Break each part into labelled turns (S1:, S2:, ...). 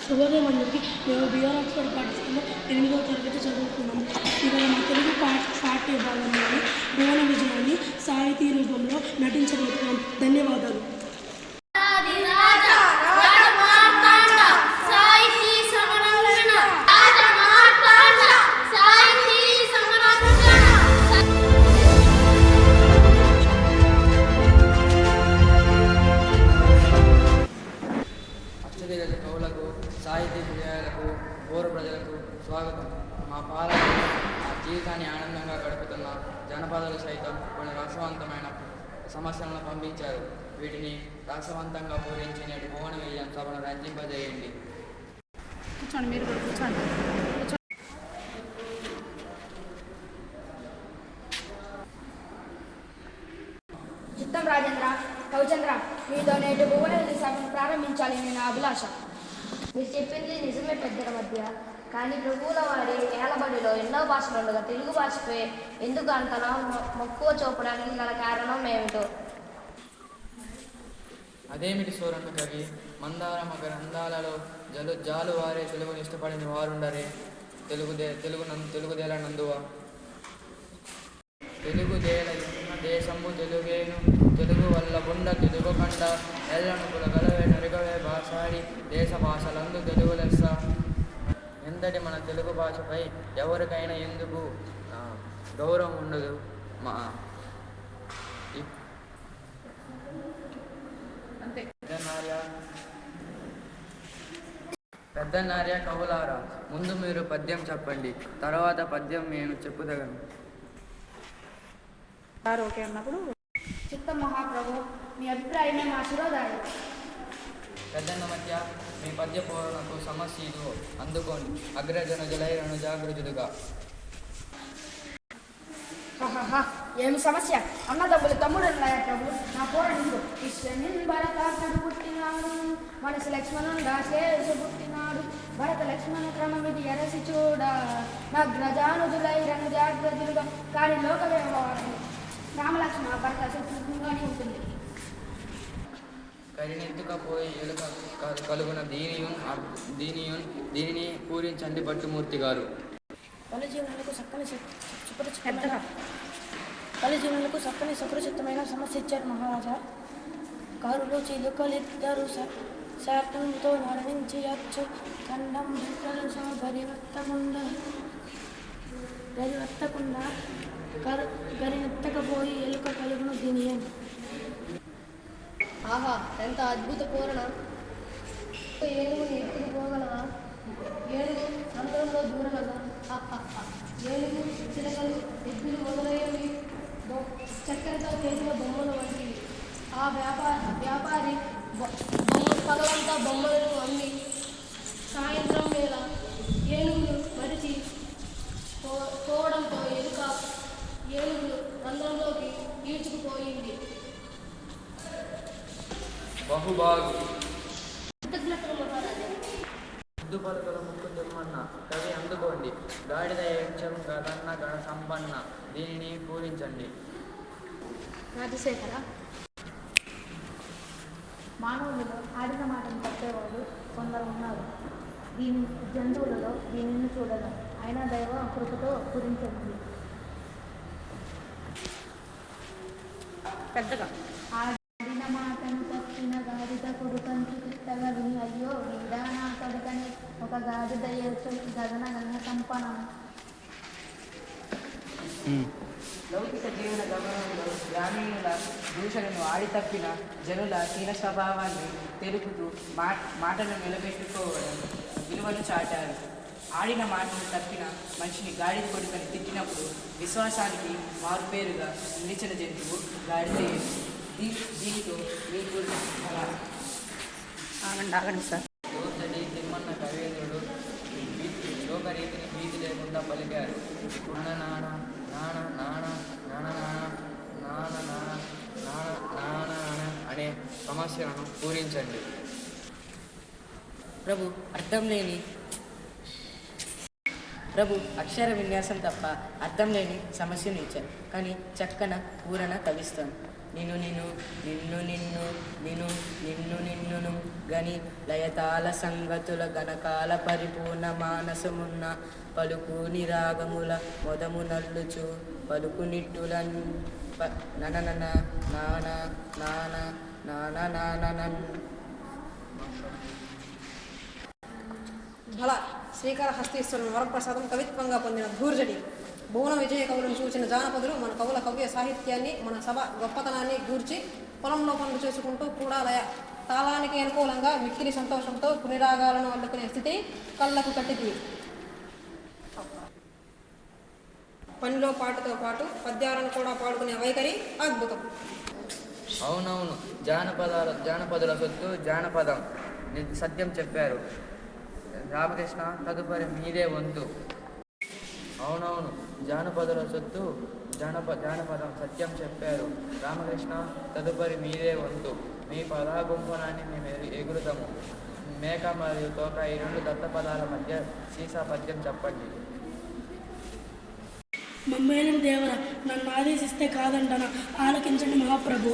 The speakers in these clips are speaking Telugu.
S1: శుభోదయం అందరికీ. మేము బిఆర్ ఆక్స్ఫర్డ్ పాఠశాలలో 8వ తరగతి చదువుకున్నాము. ఇవాళ మా తెలుగు పాఠ్య భాగంలోని భువన విజయాన్ని సాహితీ రూపంలో నటించబోతున్నాం. ధన్యవాదాలు.
S2: కవులకు, సాహితీ ప్రియులకు, పూర్వ ప్రజలకు స్వాగతం. మా పాలన ఆ జీవితాన్ని ఆనందంగా గడుపుతున్న జనపదాలు సైతం కొన్ని రసవంతమైన సమస్యలను పంపించారు. వీటిని రసవంతంగా పూరించి నేటి భువన విజయం సభను రంజింపజేయండి.
S3: కూర్చోండి, మీరు కూడా కూర్చోండి.
S4: చిత్తం రాజేంద్ర కవిచంద్ర, మీతో నేటి భువన సభను ప్రారంభించాలని నా అభిలాష.
S5: మీరు చెప్పింది నిజమే పెద్దల మధ్య, కానీ ప్రభువుల వారి ఏలబడిలో ఎన్నో భాషలు ఉండగా తెలుగు భాషపై ఎందుకు అంతలా మక్కువ చూపడానికి గల కారణం ఏమిటో?
S2: అదేమిటి సూరన్న కవి, మందార గ్రంథాలలో జాలు వారే తెలుగుని ఇష్టపడిన వారుండరే. తెలుగుదేల నందువా తెలుగుదేల దేశము తెలుగేను, తెలుగు వల్ల బుండ తెలుగు కండ ఎల్లను పులగలవే నరుగవే భాషాడి దేశ భాషలందు తెలుగు లెస్స. ఎంతటి మన తెలుగు భాషపై ఎవరికైనా ఎందుకు గౌరవం ఉండదు? పెద్దనార్య కవులారా, ముందు మీరు పద్యం చెప్పండి, తర్వాత పద్యం నేను చెప్పుదగను.
S3: ఓకే అన్నప్పుడు
S4: చిత్తం మహాప్రభు, మీ అభిప్రాయమే మా శిరోధారి.
S2: పెద్దన్న మధ్య మీ పద్య పూరణకు సమస్య ఇదిగో, అందుకోండి. అగ్రజనుజులైరను జాగృతులుగా.
S4: ఏమి సమస్య? అన్నదమ్ములు తమ్ముడు ప్రభు, నా పూరణిందు. కృష్ణుని భరతాడు పుట్టినాడు, మనసు లక్ష్మణుడు శేషు పుట్టినాడు. భరత లక్ష్మణ క్రమమిది ఎరసి చూడ, నగ్రజానుజులైరను జాగ్రత్తలుగా. కానీ లోక వ్యవహారం రామలక్ష్మణ భరత శత్రుఘ్నుగానే ఉంటుంది.
S2: కరినెత్తుకపోయి ఎలుక కలుగున దీనిని పూరించండి భట్టుమూర్తి గారు.
S1: పలుజీవులకు చక్కని సుపరిచితమైన సమస్య ఇచ్చారు మహారాజా. కారులో చిలుకలిద్దరు శాతంతో మరణించవచ్చు. ఖండం గరివెత్తకుండా గరినెత్తకపోయి ఎలుక కలుగును దీని.
S5: ఆహా, ఎంత అద్భుత పూరణ! ఏనుగుని ఎత్తుకు పోగలవా? ఏనుగు సంద్రంలో దూరగలవా? ఏనుగు, చిలకలు, ఎద్దులు మొదలైనవి చక్కెరతో చేసిన బొమ్మలు వంటివి. ఆ వ్యాపారి పగలంతా బొమ్మలను అమ్మి సాయంత్రం వేళ ఏనుగులు మరిచి పోవడంతో ఏనుగులు రంధ్రంలోకి ఈడ్చుకుపోయింది.
S2: బహుబాగు
S5: మహారాజా.
S2: ముద్దు పలుకల ముక్కు దుమ్మన్న కవి అందుకోండి. గాడిద యక్షం గదన్న గణ సంపన్న దీనిని పూరించండి.
S4: రాజశేఖర, మానవులలో ఆడిన మాటను తప్పేవాడు కొందరు ఉన్నారు. జంతువులలో దీనిని చూడడం అయినా దైవ కృపతో పూరించండి.
S3: పెద్దగా
S4: ఆడిన మాటను తప్పిన గాడిద కొడుకంచు తిట్టగా విని, అయ్యో వీడా నా కొడుకని ఒక గాడిద గగన గంగ సంపన.
S6: లౌకిక జీవన గమనంలో గ్రామీణుల దూషణను ఆడి తప్పిన జనుల హీన స్వభావాన్ని తెలుపుతూ మాటను నిలబెట్టుకోవడం విలువను చాటారు. ఆడిన మాటను తప్పిన మనిషిని గాడిద కొడుకని తిట్టినప్పుడు విశ్వాసానికి మారుపేరుగా నిలిచిన జంతువు గాడిద. దీనితో మీకు
S3: ఆగండి సార్.
S2: దోర్చడి తిమ్మన్న కవీంద్రుడు లోకరీతిని భీతి లేకుండా పలికారు. అనే సమస్యలను పూరించండి.
S6: ప్రభు, అర్థం లేని ప్రభు అక్షర విన్యాసం తప్ప అర్థం లేని సమస్యను ఇచ్చారు, కానీ చక్కన పూరణ కవిస్తాను. నిన్ను నిన్ను నిన్ను నిన్ను నిన్ను నిన్ను నిన్నును గని లయతాల సంగతుల గణకాల పరిపూర్ణ మానసమున్న పలుకు నిరాగముల మొదము నల్లుచు పలుకు నిట్టులన్ ననన నాన నాన నాన నానన్.
S7: బల శ్రీకాళహస్తీశ్వరుని వరప్రసాదం కవిత్వంగా పొందిన ధూర్జటి భువన విజయ కవులను చూసిన జానపదులు మన కవుల కవ్య సాహిత్యాన్ని, మన సభ గొప్పతనాన్ని గూర్చి పొలంలో పనులు చేసుకుంటూ కూడా లయ తాళానికి అనుకూలంగా మిక్కిలి సంతోషంతో పునిరాగాలను అల్లుకునే స్థితి కళ్ళకు కట్టింది. పనిలో పాటుతో పాటు పద్యాలను కూడా పాడుకునే వైఖరి అద్భుతం.
S2: అవునవును, జానపదుల సొత్తు జానపదం సత్యం చెప్పారు రామకృష్ణ, తదుపరి మీదే వంతు. అవునవును, జానపదుల సొత్తు జానపదం సత్యం చెప్పారు రామకృష్ణ, తదుపరి మీదే వంతు. మీ పదాగుంపనాన్ని మేము ఎగురుతాము. మేక మరియు తోక ఈ రెండు దత్తపదాల మధ్య సీసా పద్యం చెప్పండి.
S1: మమ్మేలిన దేవర, నన్ను ఆదేశిస్తే కాదంటన ఆలకించండి మహాప్రభు.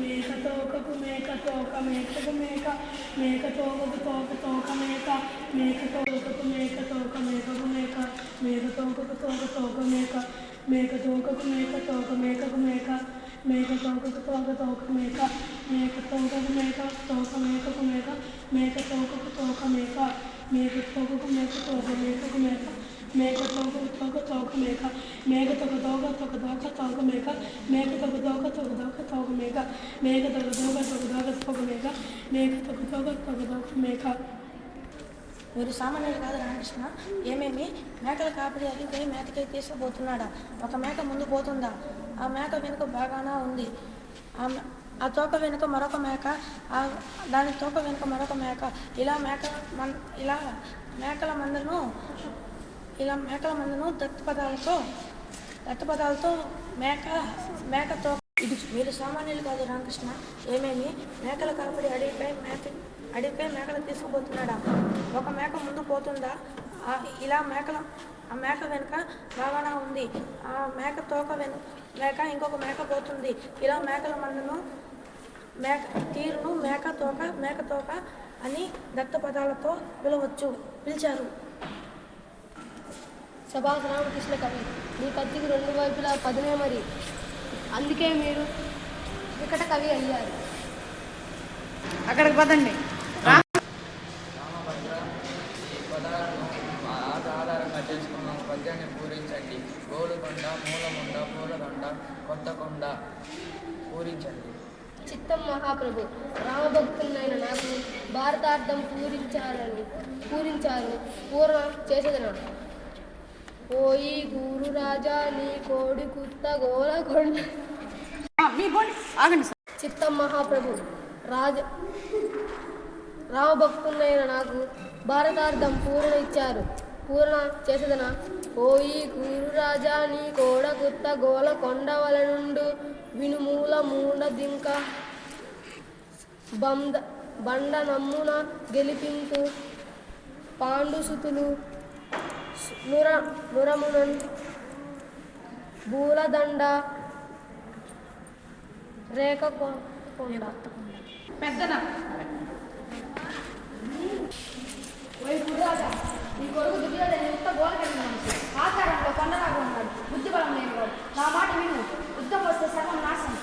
S1: మేక తోకకు మేక తోక మేకకు మేక మేక తోకకు తోక తోక మేక మేక తోకకు మేక తోక మేకకు మేక మేక తోకకు తోక తోక మేక మేక తోకకు మేక తోక మేకకు మేక మేక తోకకు తోక తోక మేక మేక తోకకు మేక తోక మేకకు మేక మేక తోకకు తోక మేక మేక తోకకు మేక తోక మేకకు మేక మేక తోకకు తోక తోక మేక మేక తోక తోక తోక తోక తోక మేక మేక తోక తోక తోక తోక తోక మేక మేక తోక తోక తోక తోక తోక మేక మేక తోక తోక తోక తోక మేక.
S8: మీరు సామాన్యులు కాదు రామకృష్ణ. ఏమేమి మేకల కాపిడి అడిగిపోయి మేకకై తీసుకుపోతున్నాడా? ఒక మేక ముందు పోతుందా? ఆ మేక వెనుక బాగానే ఉంది. ఆ తోక వెనుక మరొక మేక, దాని తోక వెనుక మరొక మేక. ఇలా మేకల మందను దత్తపదాలతో మేకతో ఇది. మీరు సామాన్యులు కాదు రామకృష్ణ. ఏమేమి మేకల కాపిడి అడవిపై మేకలు తీసుకుపోతున్నాడా? ఒక మేక ముందు పోతుందా? ఆ మేక వెనుక బాగానే ఉంది. ఆ మేక తోక మేక ఇంకొక మేక పోతుంది. ఇలా మేకల మందను తీరును మేక తోక అని దత్తపదాలతో పిలిచారు.
S5: సభాస రామకృష్ణ కవి, మీ కత్తికి రెండు వైపులా పదునే మరి, అందుకే మీరు వికట కవి అయ్యారు.
S3: అక్కడికి పదండి.
S2: రామభద్ర, ఈ పదాలను ఆధారంగా చేసుకున్న పద్యాన్ని పూరించండి. గోలుకొండ, మూలముండ, పూలదండ, కొత్తకొండ పూరించండి.
S5: చిత్తం మహాప్రభు, రామభక్తులైన నాకు భారతార్థం పూరించారు పూర్వం చేసేదన. ఓయి గురు రాజా నీ కోడి కుత్త గోలకొండ. చిత్తం మహాప్రభు, రామభక్తులైన నాకు భారతార్థం పూర్ణ చేసేదన. ఓయి గురు రాజా నీ కోడ కుత్త గోలకొండ వలనుండు వినుమూల మూడ దింక బండ నమ్మున గెలిపింతు పాండుసుతులు నురమునన్ బూలదండ రేఖ
S3: పెద్దన
S4: ఈ కొడుకు దుర్యోధన యుక్త గోలకెళ్ళిన మనిషి, ఆకారంలో కొండలాగా ఉన్నాడు, బుద్ధి బలం లేనివాడు. నా మాట విను, యుద్ధం వస్తే సర్వం నాశనం.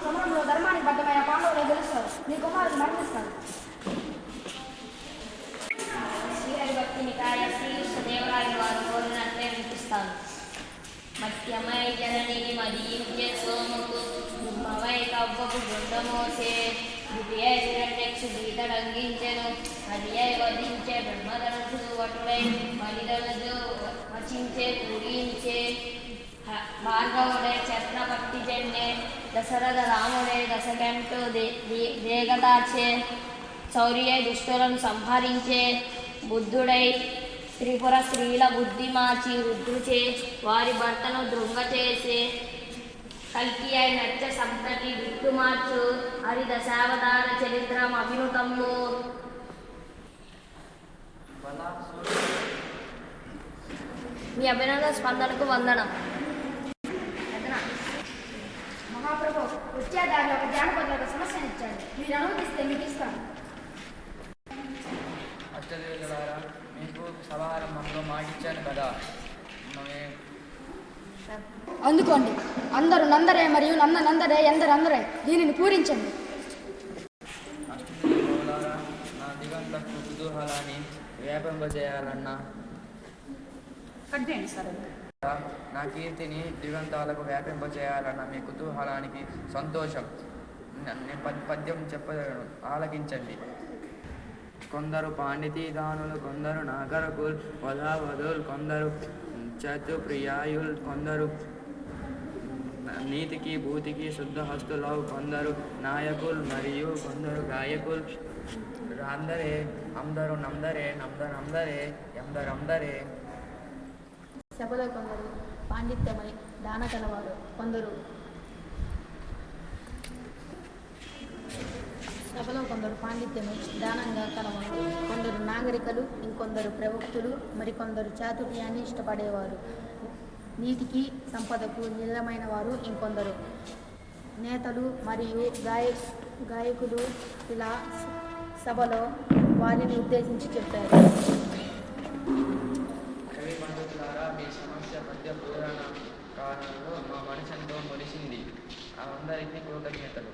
S4: సమరంలో ధర్మానికి బద్దమైన పాండవులు గెలుస్తారు, నీ కుమారుడు మరణిస్తాడు.
S5: శ్రీహరిభక్తిని కార్య శ్రీకృష్ణదేవరాయల వారు కోరినట్లే వినిపిస్తాను. మత్యమై జనని మదీంద్య సోముకు దుర్మవై కవ్వకు గుండమోసే ద్వితీయ హిరణ్యక్షు గీతడంగించెను హరియై వధించే బ్రహ్మధనుడు వటుడై మలిదనుజు వచించే పూరించే భార్గవుడే ఛత్రపట్టి జెండే దశరథ రాముడే దశకంటూ దేగదార్చే శౌర్యై దుష్టులను సంహరించే బుద్ధుడై త్రిపుర స్త్రీల బుద్ధి మార్చి రుద్రుచే వారి భర్తను దృంగ చేసే కల్కి అయి నచ్చ సంతటి గుట్టు మార్చు హరిదశావతార చరిత్రం అభినుతమ్ము. మీ అభినందన స్పందనకు వందనం.
S4: మహాప్రభు వచ్చే దారిలో ఒక జానపద సమస్యను ఇచ్చాడు. మీరు అనుమతిస్తే మీకు ఇస్తాను.
S2: అష్టదేవులారా, మీకు సభారంభంలో మాటిచ్చాను కదా.
S4: అందుకోండి. అందరూ నందరే మరియు నందరే ఎందరందరే దీనిని పూరించండి.
S2: అష్టదేవులారా, నా దిగంతకు కుతూహలాన్ని వ్యాపింపజేయాలన్నా, నా కీర్తిని దిగంతాలకు వ్యాపింపజేయాలన్న మీ కుతూహలానికి సంతోషం. నేను పద్యం చెప్పగలను, ఆలకించండి. కొందరు పాండితీదానులు, కొందరు నాగరకుల్ వధావధులు, కొందరు చతుప్రియాయులు, కొందరు నీతికి భూతికి శుద్ధహస్తులవు, కొందరు నాయకులు మరియు కొందరు గాయకులు. అందరే అందరూ నందరే ఎందరందరే.
S8: సభలో కొందరు పాండిత్యమై దాన కలవారు, కొందరు దానంగా కలవారు, కొందరు నాగరికలు, ఇంకొందరు ప్రవక్తులు, మరికొందరు చాతుర్యాన్ని ఇష్టపడేవారు, నీతికి సంపదకు నిలమైన వారు ఇంకొందరు, నేతలు మరియు గాయకులు. ఇలా సభలో వారిని ఉద్దేశించి చెప్పారు.
S2: కవి పండితులారా, మీ సమస్య పద్య పూరణ కారణంలో మా మనసెంతో మురిసింది. అందరికీ కృతజ్ఞతలు.